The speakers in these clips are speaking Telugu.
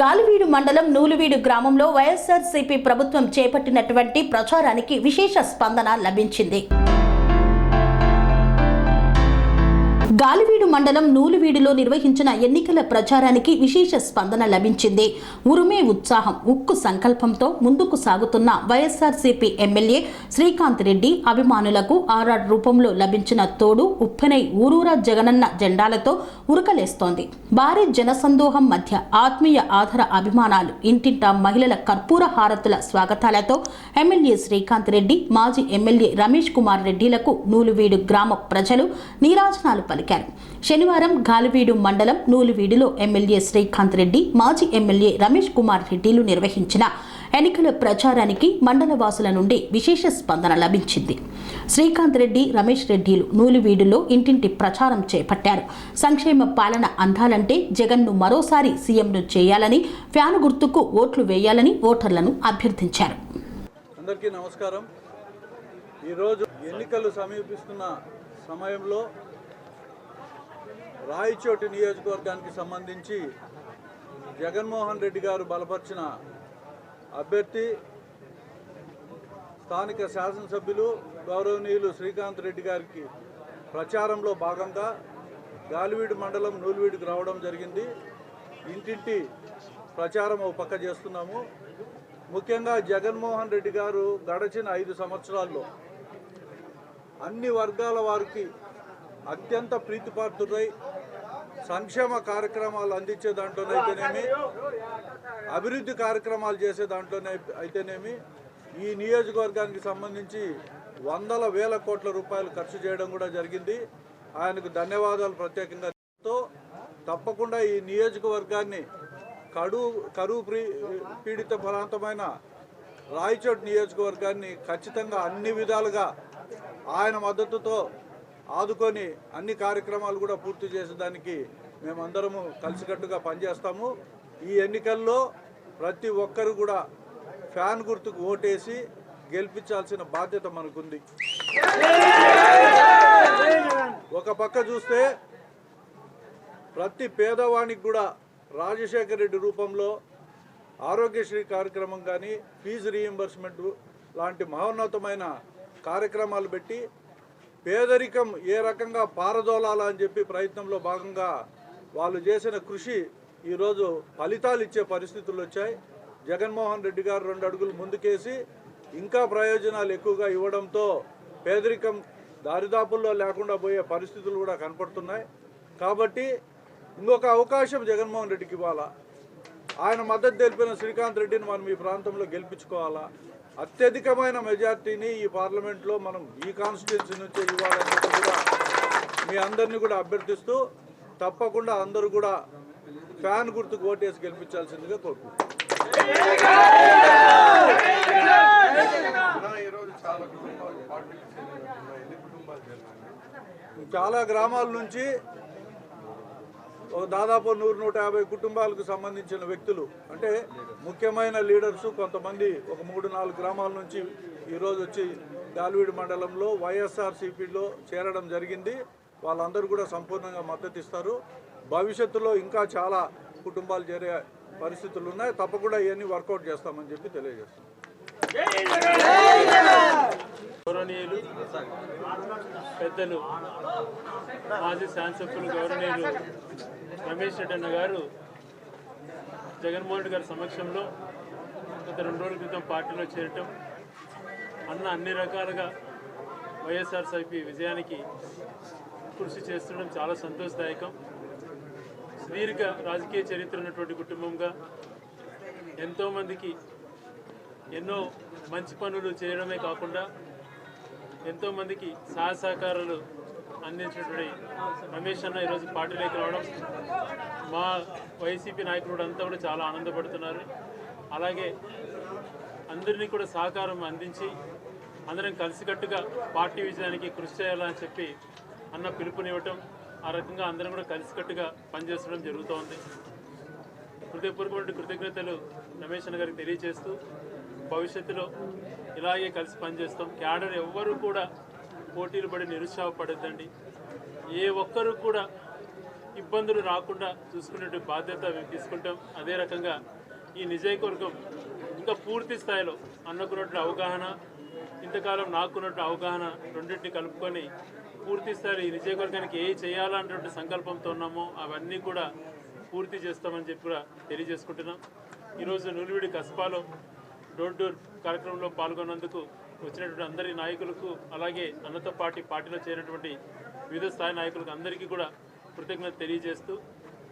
గాలివీడు మండలం నూలువీడు గ్రామంలో వైఎస్ఆర్సీపీ ప్రభుత్వం చేపట్టినటువంటి ప్రచారానికి విశేష స్పందన లభించింది. గాలివీడు మండలం నూలువీడులో నిర్వహించిన ఎన్నికల ప్రచారానికి విశేష స్పందన లభించింది. ఉరుమే ఉత్సాహం, ఉక్కు సంకల్పంతో ముందుకు సాగుతున్న వైఎస్ఆర్సీపీ ఎమ్మెల్యే శ్రీకాంత్ రెడ్డి అభిమానులకు ఆర్ఆర్ రూపంలో లభించిన తోడు ఉప్పెనై ఊరూరా జగనన్న జెండాలతో ఉరకలేస్తోంది. భారీ జనసందోహం మధ్య ఆత్మీయ ఆధార అభిమానాలు, ఇంటింటా మహిళల కర్పూర హారతుల స్వాగతాలతో ఎమ్మెల్యే శ్రీకాంత్ రెడ్డి, మాజీ ఎమ్మెల్యే రమేష్ కుమార్ రెడ్డిలకు నూలువీడు గ్రామ ప్రజలు నీరాజనాలు పలికారు. శనివారం గాలివీడు మండలం నూలువీడులో ఎమ్మెల్యే శ్రీకాంత్ రెడ్డి, మాజీ ఎమ్మెల్యే రమేష్ కుమార్ రెడ్డిలు నిర్వహించిన ఎన్నికల ప్రచారానికి మండల వాసుల నుండి విశేష స్పందన లభించింది. శ్రీకాంత్ రెడ్డి, రమేష్ రెడ్డిలు నూలువీడులో ఇంటింటి ప్రచారం చేపట్టారు. సంక్షేమ పాలన అందాలంటే జగన్ను మరోసారి సీఎంను చేయాలని, ఫ్యాను గుర్తుకు ఓట్లు వేయాలని ఓటర్లను అభ్యర్థించారు. అందరికీ నమస్కారం. ఈరోజు ఎన్నికలు సమీపిస్తున్న సమయంలో రాయచోటి నియోజకవర్గానికి సంబంధించి జగన్మోహన్ రెడ్డి గారు బలపరిచిన అభ్యర్థి స్థానిక శాసనసభ్యులు గౌరవనీయులు శ్రీకాంత్ రెడ్డి గారికి ప్రచారంలో భాగంగా గాలివీడు మండలం నూలువీడుకు రావడం జరిగింది. ఇంటింటి ప్రచారం ఒక పక్క చేస్తున్నాము. ముఖ్యంగా జగన్మోహన్ రెడ్డి గారు గడచిన 5 సంవత్సరాల్లో అన్ని వర్గాల వారికి అత్యంత ప్రీతిపాత్రుడై సంక్షేమ కార్యక్రమాలు అందించే దాంట్లోనైతేనేమి, అభివృద్ధి కార్యక్రమాలు చేసే దాంట్లోనే అయితేనేమి, ఈ నియోజకవర్గానికి సంబంధించి వందల వేల కోట్ల రూపాయలు ఖర్చు చేయడం కూడా జరిగింది. ఆయనకు ధన్యవాదాలు ప్రత్యేకంగా. తప్పకుండా ఈ నియోజకవర్గాన్ని కరువు పీడిత ప్రాంతమైన రాయచోటి నియోజకవర్గాన్ని ఖచ్చితంగా అన్ని విధాలుగా ఆయన మద్దతుతో ఆదుకొని అన్ని కార్యక్రమాలు కూడా పూర్తి చేసేదానికి మేమందరము కలిసికట్టుగా పనిచేస్తాము. ఈ ఎన్నికల్లో ప్రతి ఒక్కరు కూడా ఫ్యాన్ గుర్తుకు ఓటేసి గెలిపించాల్సిన బాధ్యత మనకుంది. ఒక పక్క చూస్తే ప్రతి పేదవానికి కూడా రాజశేఖర రెడ్డి రూపంలో ఆరోగ్యశ్రీ కార్యక్రమం కానీ, ఫీజు రీయింబర్స్మెంట్ లాంటి మహోన్నతమైన కార్యక్రమాలు పెట్టి పేదరికం ఏ రకంగా పారదోలాలా అని చెప్పి ప్రయత్నంలో భాగంగా వాళ్ళు చేసిన కృషి ఈరోజు ఫలితాలు ఇచ్చే పరిస్థితులు వచ్చాయి. జగన్మోహన్ రెడ్డి గారు 2 అడుగులు ముందుకేసి ఇంకా ప్రయోజనాలు ఎక్కువగా ఇవ్వడంతో పేదరికం దారిదాపుల్లో లేకుండా పోయే పరిస్థితులు కూడా కనపడుతున్నాయి. కాబట్టి ఇంకొక అవకాశం జగన్మోహన్ రెడ్డికి ఇవ్వాలా, ఆయన మద్దతు తెలిపిన శ్రీకాంత్ రెడ్డిని మనం ఈ ప్రాంతంలో గెలిపించుకోవాలా, అత్యధికమైన మెజార్టీని ఈ పార్లమెంట్లో మనం ఈ కాన్స్టిట్యున్సీ నుంచే ఇవ్వాలని కూడా మీ అందరినీ కూడా అభ్యర్థిస్తూ తప్పకుండా అందరూ కూడా ఫ్యాన్ గుర్తుకు ఓటేసి గెలిపించాల్సిందిగా కోరుకుంటున్నాం. చాలా గ్రామాల నుంచి దాదాపు 100-150 కుటుంబాలకు సంబంధించిన వ్యక్తులు, అంటే ముఖ్యమైన లీడర్సు కొంతమంది ఒక 3-4 గ్రామాల నుంచి ఈరోజు వచ్చి గాలివీడు మండలంలో వైఎస్ఆర్సీపీలో చేరడం జరిగింది. వాళ్ళందరూ కూడా సంపూర్ణంగా మద్దతు ఇస్తారు. భవిష్యత్తులో ఇంకా చాలా కుటుంబాలు చేరే పరిస్థితులు ఉన్నాయి. తప్పకుండా ఇవన్నీ వర్కౌట్ చేస్తామని చెప్పి తెలియజేస్తాం. గౌరవనీయులు పెద్దలు మాజీ శాసనసభ్యులు గౌరవనీయులు రమేష్ రెడ్డి అన్న గారు జగన్మోహన్ రెడ్డి గారి సమక్షంలో గత 2 రోజుల క్రితం పార్టీలో చేరటం, అన్న అన్ని రకాలుగా వైఎస్ఆర్సీపీ విజయానికి కృషి చేస్తుండడం చాలా సంతోషదాయకం. సుదీర్ఘ రాజకీయ చరిత్ర ఉన్నటువంటి కుటుంబంగా ఎంతోమందికి ఎన్నో మంచి పనులు చేయడమే కాకుండా ఎంతోమందికి సహాయ సహకారాలు అందించినటువంటి రమేష్ అన్న ఈరోజు పార్టీలోకి రావడం మా వైసీపీ నాయకులు అంతా కూడా చాలా ఆనందపడుతున్నారు. అలాగే అందరినీ కూడా సహకారం అందించి అందరం కలిసికట్టుగా పార్టీ విజయానికి కృషి చేయాలని చెప్పి అన్న పిలుపునివ్వటం, ఆ రకంగా అందరం కూడా కలిసికట్టుగా పనిచేస్తడం జరుగుతోంది. హృదయపూర్వకమైన కృతజ్ఞతలు రమేష్ అన్న గారికి తెలియజేస్తూ భవిష్యత్తులో ఇలాగే కలిసి పనిచేస్తాం. క్యాడర్ ఎవ్వరూ కూడా పోటీలు పడి నిరుత్సాహపడద్దండి. ఏ ఒక్కరు కూడా ఇబ్బందులు రాకుండా చూసుకునే బాధ్యత మేము తీసుకుంటాం. అదే రకంగా ఈ నియోజకవర్గం ఇంకా పూర్తి స్థాయిలో అన్నకున్నట్టు అవగాహన, ఇంతకాలం నాకున్నట్టు అవగాహన రెండింటిని కలుపుకొని పూర్తి స్థాయిలో ఈ నియోజకవర్గానికి ఏ చేయాలన్నటువంటి సంకల్పంతో ఉన్నామో అవన్నీ కూడా పూర్తి చేస్తామని చెప్పి కూడా తెలియజేసుకుంటున్నాం. ఈరోజు నూలివిడి కస్బాలో డోర్ డోర్ కార్యక్రమంలో పాల్గొన్నందుకు వచ్చినటువంటి అందరి నాయకులకు, అలాగే అన్నతో పార్టీలో చేరినటువంటి వివిధ స్థాయి నాయకులకు అందరికీ కూడా కృతజ్ఞత తెలియజేస్తూ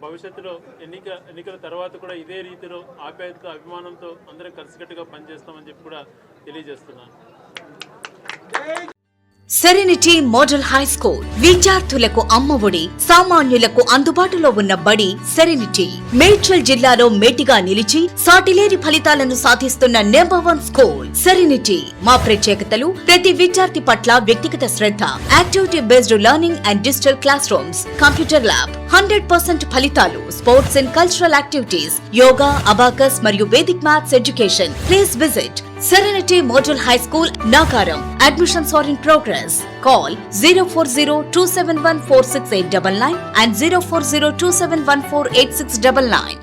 భవిష్యత్తులో ఎన్నికల తర్వాత కూడా ఇదే రీతిలో ఆప్యాయతతో, అభిమానంతో అందరం కలిసికట్టుగా పనిచేస్తామని చెప్పి కూడా తెలియజేస్తున్నాను. సెరెనిటీ మోడల్ హై స్కూల్ విద్యార్థులకు అమ్మఒడి, సామాన్యులకు అందుబాటులో ఉన్న బడి సెరెనిటీ. మేడ్చల్ జిల్లాలో మేటిగా నిలిచి సాటిలేని ఫలితాలను సాధిస్తున్న #1 స్కూల్ సెరెనిటీ. మా ప్రత్యేకతలు ప్రతి విద్యార్థి పట్ల వ్యక్తిగత శ్రద్ధ, activity based learning and digital classrooms, computer lab, 100% ఫలితాలు, sports and cultural activities, yoga, abacus మరియు Vedic maths education. Please visit Serenity Model High School, Nagaram. Admissions are in progress. Call 040-271-46899 and 040-271-48699.